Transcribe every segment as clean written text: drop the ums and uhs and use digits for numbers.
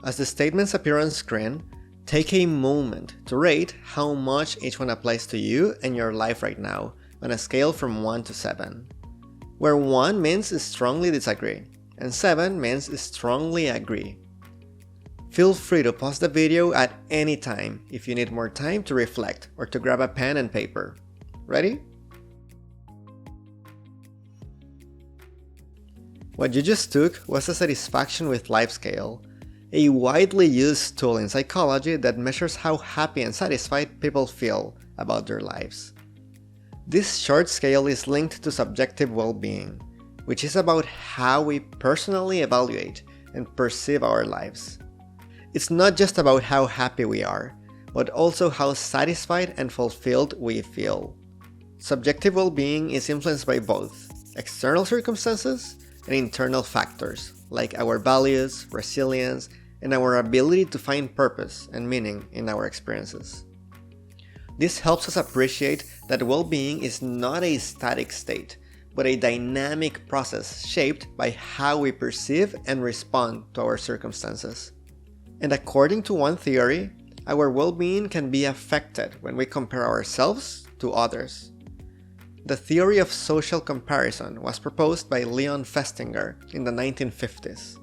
As the statements appear on screen, take a moment to rate how much each one applies to you and your life right now on a scale from 1 to 7, where 1 means strongly disagree and 7 means strongly agree. Feel free to pause the video at any time if you need more time to reflect or to grab a pen and paper. Ready? What you just took was a satisfaction with life scale, a widely used tool in psychology that measures how happy and satisfied people feel about their lives. This short scale is linked to subjective well-being, which is about how we personally evaluate and perceive our lives. It's not just about how happy we are, but also how satisfied and fulfilled we feel. Subjective well-being is influenced by both external circumstances and internal factors, like our values, resilience, and our ability to find purpose and meaning in our experiences. This helps us appreciate that well-being is not a static state, but a dynamic process shaped by how we perceive and respond to our circumstances. And according to one theory, our well-being can be affected when we compare ourselves to others. The theory of social comparison was proposed by Leon Festinger in the 1950s.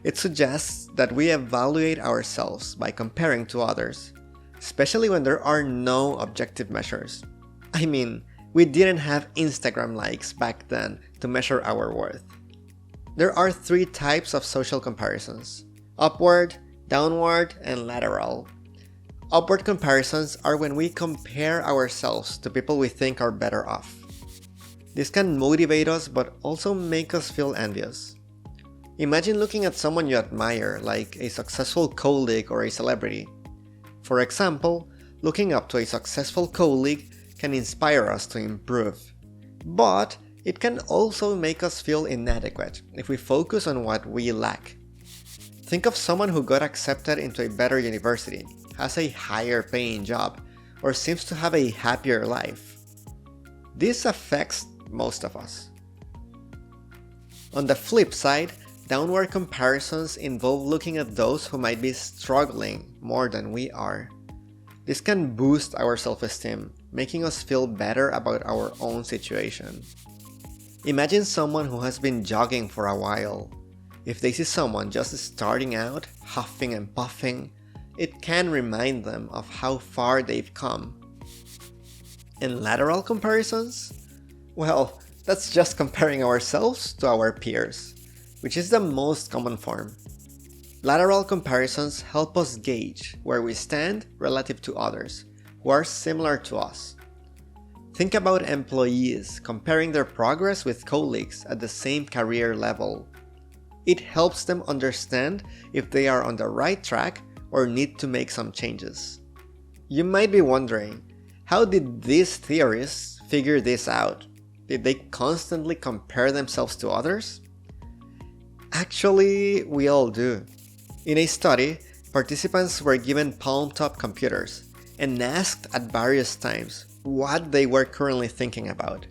It suggests that we evaluate ourselves by comparing to others, especially when there are no objective measures. I mean, we didn't have Instagram likes back then to measure our worth. There are 3 types of social comparisons: upward, downward, and lateral. Upward comparisons are when we compare ourselves to people we think are better off. This can motivate us but also make us feel envious. Imagine looking at someone you admire, like a successful colleague or a celebrity. For example, looking up to a successful colleague can inspire us to improve. But it can also make us feel inadequate if we focus on what we lack. Think of someone who got accepted into a better university, has a higher paying job, or seems to have a happier life. This affects most of us. On the flip side, downward comparisons involve looking at those who might be struggling more than we are. This can boost our self-esteem, making us feel better about our own situation. Imagine someone who has been jogging for a while. If they see someone just starting out, huffing and puffing, it can remind them of how far they've come. And lateral comparisons? Well, that's just comparing ourselves to our peers, which is the most common form. Lateral comparisons help us gauge where we stand relative to others who are similar to us. Think about employees comparing their progress with colleagues at the same career level. It helps them understand if they are on the right track or need to make some changes. You might be wondering, how did these theorists figure this out? Did they constantly compare themselves to others? Actually, we all do. In a study, participants were given palm-top computers and asked at various times what they were currently thinking about,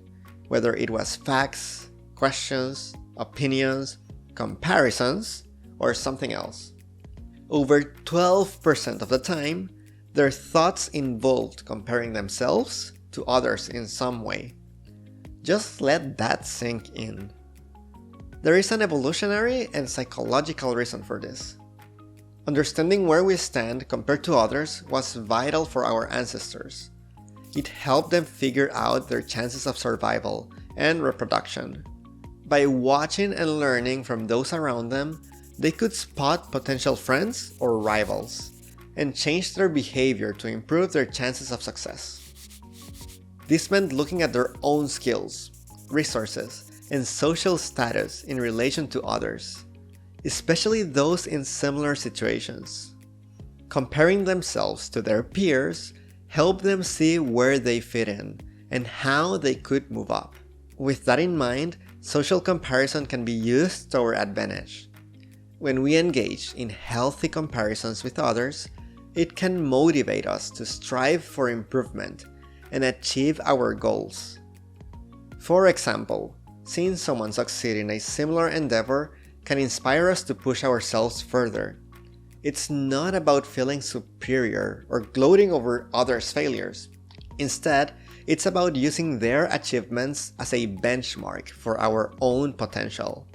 whether it was facts, questions, opinions, comparisons, or something else. Over 12% of the time, their thoughts involved comparing themselves to others in some way. Just let that sink in. There is an evolutionary and psychological reason for this. Understanding where we stand compared to others was vital for our ancestors. It helped them figure out their chances of survival and reproduction. By watching and learning from those around them, they could spot potential friends or rivals and change their behavior to improve their chances of success. This meant looking at their own skills, resources, and social status in relation to others, especially those in similar situations. Comparing themselves to their peers helped them see where they fit in and how they could move up. With that in mind, social comparison can be used to our advantage. When we engage in healthy comparisons with others, it can motivate us to strive for improvement and achieve our goals. For example, seeing someone succeed in a similar endeavor can inspire us to push ourselves further. It's not about feeling superior or gloating over others' failures. Instead, it's about using their achievements as a benchmark for our own potential.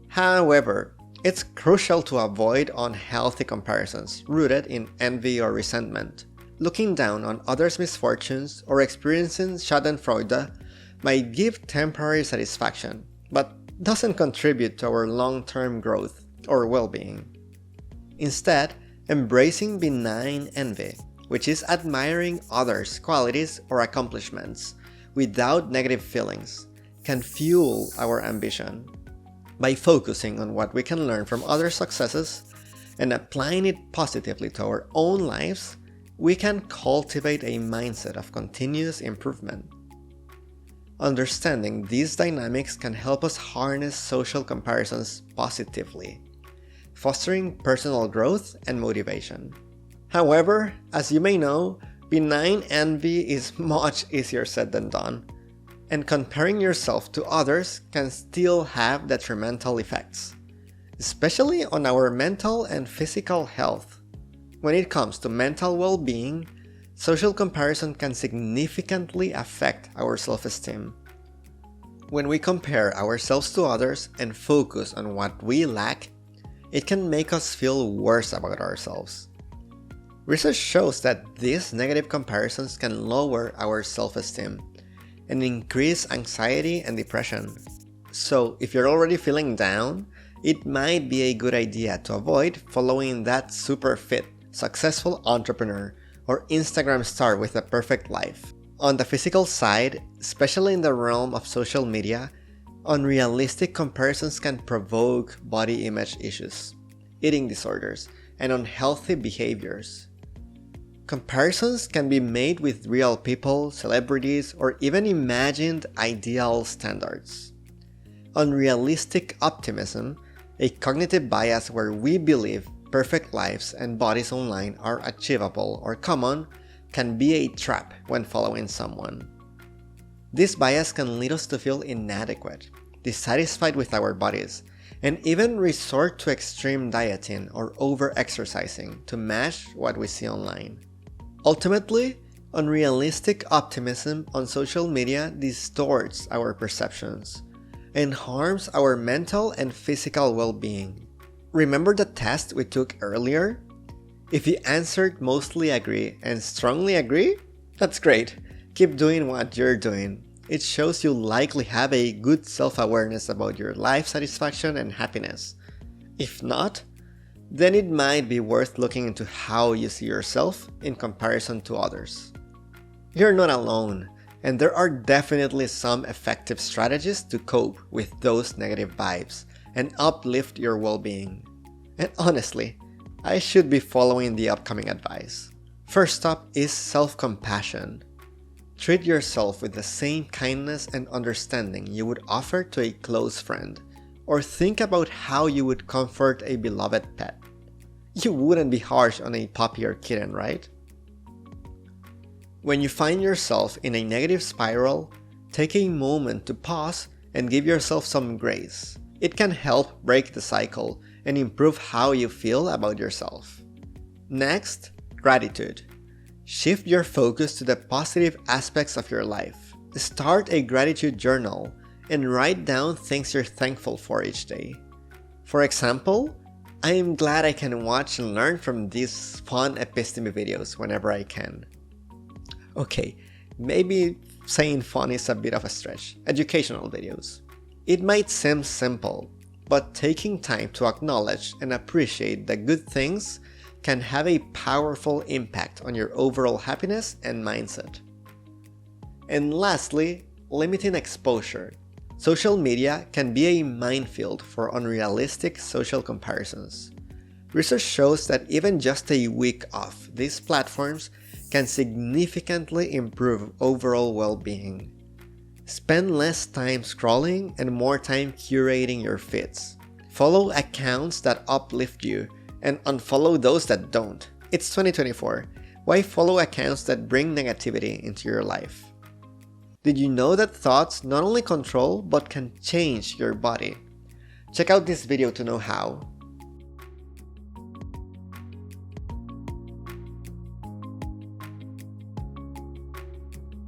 However, it's crucial to avoid unhealthy comparisons rooted in envy or resentment. Looking down on others' misfortunes or experiencing schadenfreude might give temporary satisfaction, but doesn't contribute to our long-term growth or well-being. Instead, embracing benign envy, which is admiring others' qualities or accomplishments without negative feelings, can fuel our ambition. By focusing on what we can learn from others' successes and applying it positively to our own lives, we can cultivate a mindset of continuous improvement. Understanding these dynamics can help us harness social comparisons positively, fostering personal growth and motivation. However, as you may know, benign envy is much easier said than done, and comparing yourself to others can still have detrimental effects, especially on our mental and physical health. When it comes to mental well-being, social comparison can significantly affect our self-esteem. When we compare ourselves to others and focus on what we lack, it can make us feel worse about ourselves. Research shows that these negative comparisons can lower our self-esteem and increase anxiety and depression. So, if you're already feeling down, it might be a good idea to avoid following that super fit, successful entrepreneur or Instagram star with a perfect life. On the physical side, especially in the realm of social media, unrealistic comparisons can provoke body image issues, eating disorders, and unhealthy behaviors. Comparisons can be made with real people, celebrities, or even imagined ideal standards. Unrealistic optimism, a cognitive bias where we believe perfect lives and bodies online are achievable or common, can be a trap when following someone. This bias can lead us to feel inadequate, dissatisfied with our bodies, and even resort to extreme dieting or over-exercising to match what we see online. Ultimately, unrealistic optimism on social media distorts our perceptions and harms our mental and physical well-being. Remember the test we took earlier? If you answered mostly agree and strongly agree, that's great. Keep doing what you're doing. It shows you likely have a good self-awareness about your life satisfaction and happiness. If not, then it might be worth looking into how you see yourself in comparison to others. You're not alone, and there are definitely some effective strategies to cope with those negative vibes and uplift your well-being. And honestly, I should be following the upcoming advice. First up is self-compassion. Treat yourself with the same kindness and understanding you would offer to a close friend, or think about how you would comfort a beloved pet. You wouldn't be harsh on a puppy or kitten, right? When you find yourself in a negative spiral, take a moment to pause and give yourself some grace. It can help break the cycle and improve how you feel about yourself. Next, gratitude. Shift your focus to the positive aspects of your life. Start a gratitude journal and write down things you're thankful for each day. For example, I am glad I can watch and learn from these fun episteme videos whenever I can. Okay, maybe saying fun is a bit of a stretch. Educational videos. It might seem simple, but taking time to acknowledge and appreciate the good things can have a powerful impact on your overall happiness and mindset. And lastly, limiting exposure. Social media can be a minefield for unrealistic social comparisons. Research shows that even just a week off these platforms can significantly improve overall well-being. Spend less time scrolling and more time curating your feeds. Follow accounts that uplift you and unfollow those that don't. It's 2024. Why follow accounts that bring negativity into your life? Did you know that thoughts not only control but can change your body? Check out this video to know how.